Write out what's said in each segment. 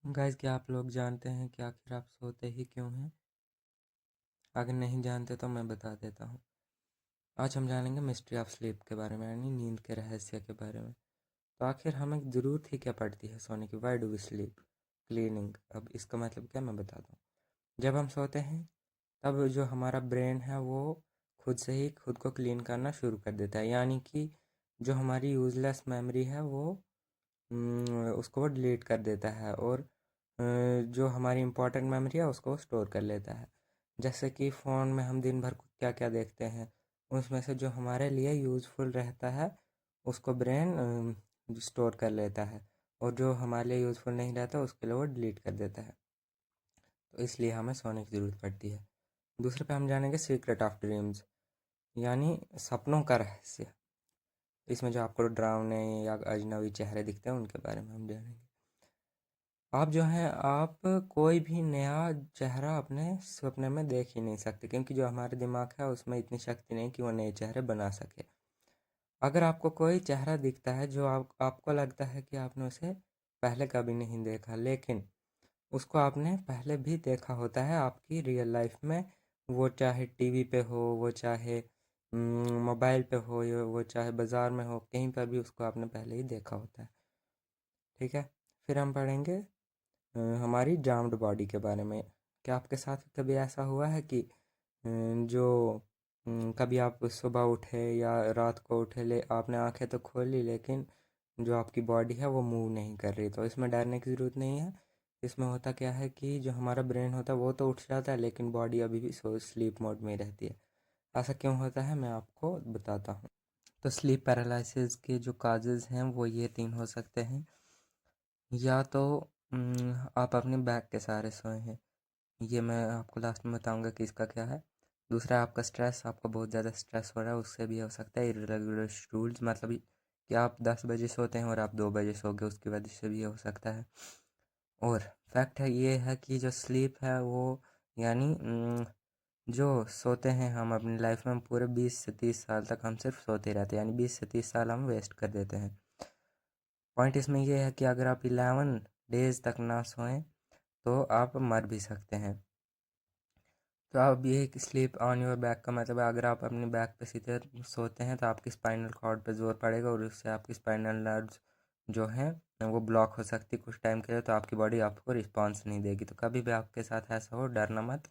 Guys, क्या आप लोग जानते हैं कि आखिर आप सोते ही क्यों हैं? अगर नहीं जानते तो मैं बता देता हूँ। आज हम जानेंगे मिस्ट्री ऑफ स्लीप के बारे में, यानी नींद के रहस्य के बारे में। तो आखिर हमें ज़रूरत ही क्या पड़ती है सोने की? Why do we sleep? Cleaning. अब इसका मतलब क्या, मैं बताता हूँ। जब हम सोते हैं तब जो हमारा ब्रेन है वो खुद से ही खुद को क्लीन करना शुरू कर देता है, यानी कि जो हमारी यूज़लेस मेमोरी है वो उसको वो डिलीट कर देता है, और जो हमारी इम्पोर्टेंट मेमोरी है उसको स्टोर कर लेता है। जैसे कि फ़ोन में हम दिन भर क्या क्या देखते हैं, उसमें से जो हमारे लिए यूज़फुल रहता है उसको ब्रेन स्टोर कर लेता है, और जो हमारे लिए यूज़फुल नहीं रहता उसके लिए वो डिलीट कर देता है। तो इसलिए हमें सोने की ज़रूरत पड़ती है। दूसरे पे हम जानेंगे सीक्रेट ऑफ ड्रीम्स, यानी सपनों का रहस्य। इसमें जो आपको डरावने या अजनबी चेहरे दिखते हैं उनके बारे में हम जानेंगे। आप जो हैं, आप कोई भी नया चेहरा अपने सपने में देख ही नहीं सकते, क्योंकि जो हमारे दिमाग है उसमें इतनी शक्ति नहीं कि वो नए चेहरे बना सके। अगर आपको कोई चेहरा दिखता है जो आपको लगता है कि आपने उसे पहले कभी नहीं देखा, लेकिन उसको आपने पहले भी देखा होता है आपकी रियल लाइफ में, वो चाहे टीवी पे हो, वो चाहे मोबाइल पे हो, या वो चाहे बाज़ार में हो, कहीं पर भी उसको आपने पहले ही देखा होता है। ठीक है। फिर हम पढ़ेंगे हमारी जाम्ड बॉडी के बारे में। क्या आपके साथ कभी ऐसा हुआ है कि जो कभी आप सुबह उठे या रात को उठे, ले आपने आंखें तो खोल ली लेकिन जो आपकी बॉडी है वो मूव नहीं कर रही? तो इसमें डरने की ज़रूरत नहीं है। इसमें होता क्या है कि जो हमारा ब्रेन होता है वो तो उठ जाता है, लेकिन बॉडी अभी भी स्लीप मोड में ही रहती है। ऐसा क्यों होता है मैं आपको बताता हूँ। तो स्लीप पैरालिसिस के जो काजेज़ हैं वो ये 3 हो सकते हैं। या तो आप अपने बैक के सहारे सोए हैं, ये मैं आपको लास्ट में बताऊंगा कि इसका क्या है। दूसरा, आपका स्ट्रेस, आपको बहुत ज़्यादा स्ट्रेस हो रहा है, उससे भी हो सकता है। इरेगुलर शेड्यूल्स, मतलब कि आप 10 बजे सोते हैं और आप 2 बजे सो गए, उसकी वजह से भी हो सकता है। और फैक्ट है ये है कि जो स्लीप है वो, यानी जो सोते हैं हम अपनी लाइफ में, हम पूरे 20 से 30 साल तक हम सिर्फ सोते रहते हैं, यानी 20 से 30 साल हम वेस्ट कर देते हैं। पॉइंट इसमें यह है कि अगर आप 11 डेज तक ना सोएं तो आप मर भी सकते हैं। तो अब ये स्लीप ऑन योर बैक का मतलब है, अगर आप अपने बैक पे सीधे सोते हैं तो आपकी स्पाइनल कॉर्ड पे जोर पड़ेगा और उससे आपकी स्पाइनल नर्व्स जो हैं वो ब्लॉक हो सकती कुछ टाइम के लिए, तो आपकी बॉडी आपको रिस्पॉन्स नहीं देगी। तो कभी भी आपके साथ ऐसा हो, डरना मत,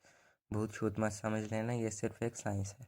भूत छूत मत समझ लेना, ये सिर्फ एक साइंस है।